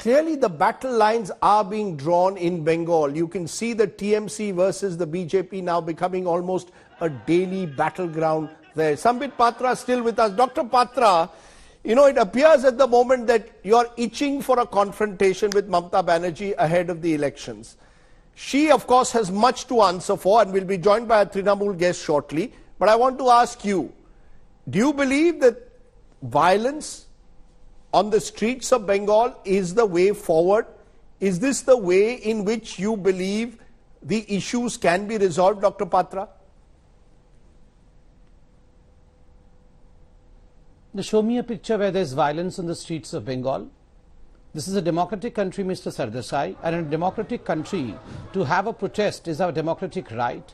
clearly the battle lines are being drawn in Bengal. You can see the TMC versus the BJP now becoming almost a daily battleground there. Sambit Patra still with us. Dr. Patra, you know, it appears at the moment that you're itching for a confrontation with Mamata Banerjee ahead of the elections. She, of course, has much to answer for and will be joined by a Trinamool guest shortly. But I want to ask you, do you believe that violence on the streets of Bengal is the way forward? Is this the way in which you believe the issues can be resolved, Dr. Patra? Show me a picture where there's violence on the streets of Bengal. This is a democratic country, Mr. Sardesai, and in a democratic country, to have a protest is our democratic right.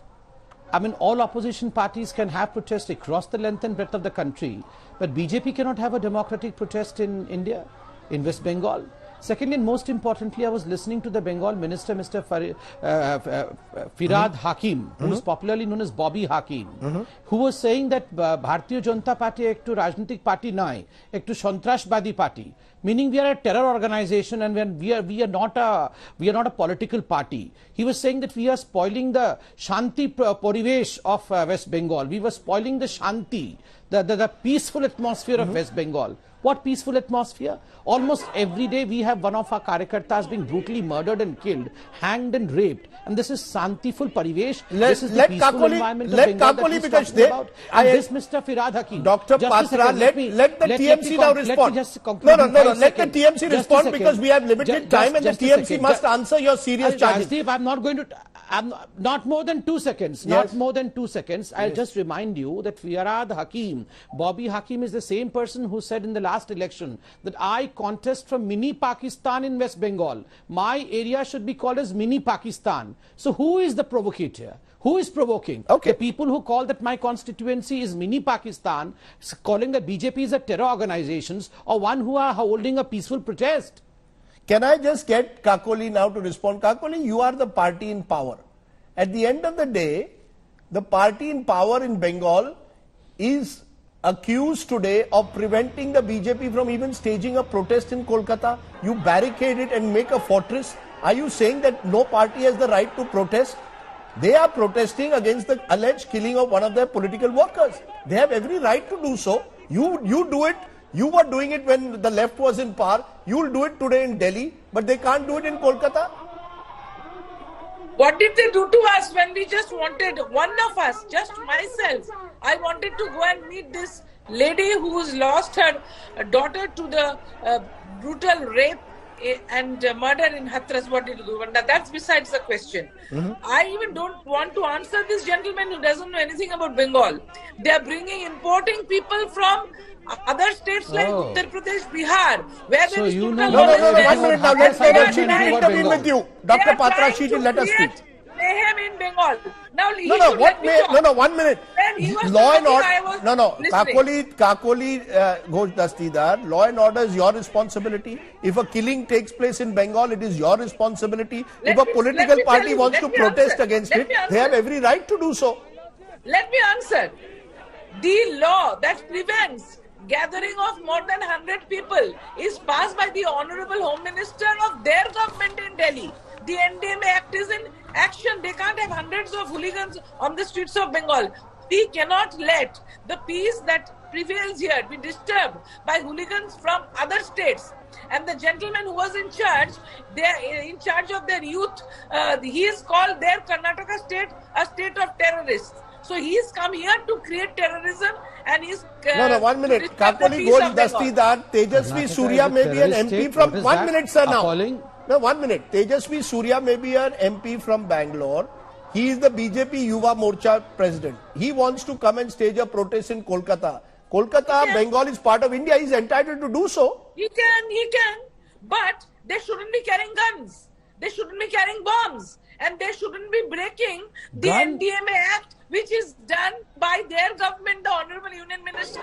I mean, all opposition parties can have protests across the length and breadth of the country, but BJP cannot have a democratic protest in India, in West Bengal. Secondly, and most importantly, I was listening to the Bengal Minister, Mr. Firhad Hakim, who is popularly known as Bobby Hakim, who was saying that Bharatiya Janata Party ektu Rajnitik Party nai, ektu Santrasbadi Party, meaning we are a terror organization and we are not a political party. He was saying that we are spoiling the Shanti Porivesh of West Bengal. We were spoiling the Shanti, the peaceful atmosphere of West Bengal. What peaceful atmosphere? Almost every day we have one of our karyakartas being brutally murdered and killed, hanged and raped. And this is Santiful Parivesh. This is the peaceful environment of Bengal that he's talking about. And this Mr. Firhad Hakim. Dr. Patra, let the TMC now respond. No, let the TMC respond because we have limited time and the TMC must answer your serious charges. Rajdeep, I'm not going to... not more than 2 seconds. Yes. Not more than 2 seconds. I'll just remind you that Firhad Hakim, Bobby Hakim is the same person who said in the last election that I contest from mini Pakistan in West Bengal. My area should be called as mini Pakistan. So who is the provocateur? Who is provoking? Okay. The people who call that my constituency is mini Pakistan, calling that BJP is a terror organizations, or one who are holding a peaceful protest. Can I just get Kakoli now to respond? Kakoli, you are the party in power. At the end of the day, the party in power in Bengal is accused today of preventing the BJP from even staging a protest in Kolkata. You barricade it and make a fortress. Are you saying that no party has the right to protest? They are protesting against the alleged killing of one of their political workers. They have every right to do so. You do it. You were doing it when the left was in power. You will do it today in Delhi, but they can't do it in Kolkata. What did they do to us when we just wanted, one of us, just myself, I wanted to go and meet this lady who's lost her daughter to the brutal rape and murder in Hathras. What did you do? That's besides the question. I even don't want to answer this gentleman who doesn't know anything about Bengal. They are importing people from other states like Uttar Pradesh, Bihar, where there is total... No, 1 minute now. Let's let she didn't intervene with you. Dr. Patra, she didn't let us speak. Mayhem in Bengal. Now, 1 minute. Law and order. Kakoli Dastidar, law and order is your responsibility. If a killing takes place in Bengal, it is your responsibility. If a political party wants to protest against it, they have every right to do so. Let me answer. The law that prevents gathering of more than 100 people is passed by the Honorable Home Minister of their government in Delhi. The NDMA Act is in action. They can't have hundreds of hooligans on the streets of Bengal. We cannot let the peace that prevails here be disturbed by hooligans from other states. And the gentleman who was in charge, they are in charge of their youth. He is called their Karnataka state a state of terrorists. So he's come here to create terrorism and he's... 1 minute. Kakoli Dastidar, Tejasvi Surya may be an MP from... 1 minute, sir, now. No, 1 minute. Tejasvi Surya may be an MP from Bangalore. He is the BJP Yuva Morcha president. He wants to come and stage a protest in Kolkata. Kolkata, Bengal is part of India. He's entitled to do so. He can. But they shouldn't be carrying guns. They shouldn't be carrying bombs. And they shouldn't be breaking the NDMA Act, which is done by their government. The Honorable Union Minister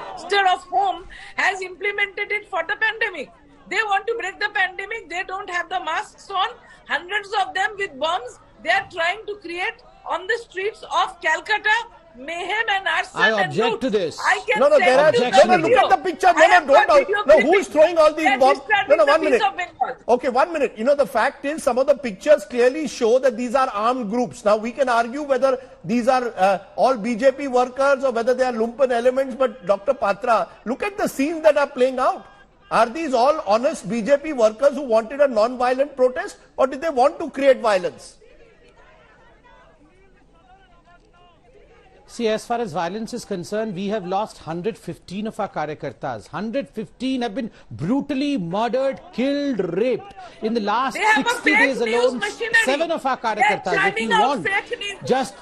of Home has implemented it for the pandemic. They want to break the pandemic. They don't have the masks on. Hundreds of them with bombs. They are trying to create on the streets of Calcutta mayhem and arson. I and object loot. to this. I can No, send there are, you objection. the look video. at the picture. I have got Don't. video No, who's clippings. throwing all these They are bombs? disturbing No, the 1 peace minute. of Bengal. Okay, 1 minute. You know, the fact is, some of the pictures clearly show that these are armed groups. Now, we can argue whether these are all BJP workers or whether they are lumpen elements, but Dr. Patra, look at the scenes that are playing out. Are these all honest BJP workers who wanted a non-violent protest, or did they want to create violence? See, as far as violence is concerned, we have lost 115 of our karyakartas. 115 have been brutally murdered, killed, raped. In the last They have a 60 fake days news alone, machinery. 7 of our They are karyakartas. If churning you out want, fake news. just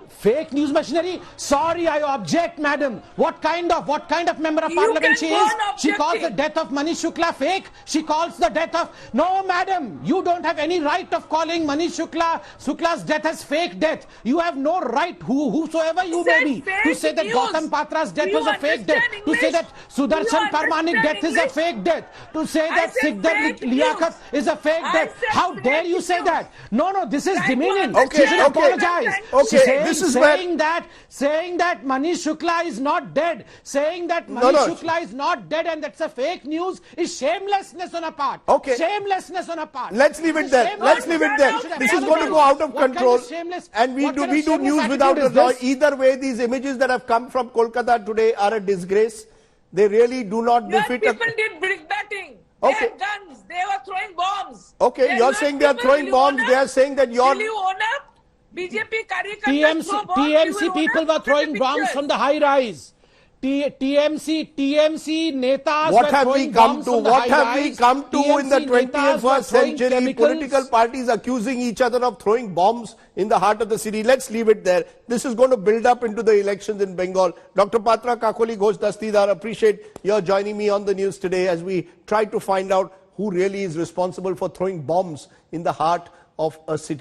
fake news machinery. Sorry, I object, madam. What kind of member of You parliament can she go is? on She calls the objecting. death of Manish Shukla fake. She calls the death of... No, madam. You don't have any right of calling Manish Shukla's death as fake death. You have no right, whosoever you may be, to say that News. Gautam Patra's death Do you was a fake death. understand To say English? that Do you Sudarshan Parmanik understand death is a English? fake death. To say I that said Sikdar fake Liaquat news. is a fake I death. said How dare fake you say news. that? No, this is Try to demeaning. understand. She should apologize. Okay, this is where- Saying that Manish Shukla is not dead, saying that No. Manish Shukla is not dead and that's a fake news is shamelessness on a part. Okay. Shamelessness on a part. Let's leave it there. Let's leave it there. This is going to go out of control. And we do news without a law. Either way, these images that have come from Kolkata today are a disgrace. They really do not Your befit people did brickbatting. They Okay. had guns. They were throwing bombs. Okay, They're you're not saying they are people. throwing Will you bombs. own They up? are saying that you're... Will you own up? BJP karyakartas throw bombs. You TMC will own people up? were Look at throwing the bombs pictures. from the high rise. TMC netas What were have we throwing come bombs to? from the What high have we rise. come to in the TMC netas were 21st throwing century? chemicals. Political parties accusing each other of throwing bombs in the heart of the city. Let's leave it there. This is going to build up into the elections in Bengal. Dr. Patra, Kakoli Dastidar, appreciate your joining me on the news today as we try to find out who really is responsible for throwing bombs in the heart of a city.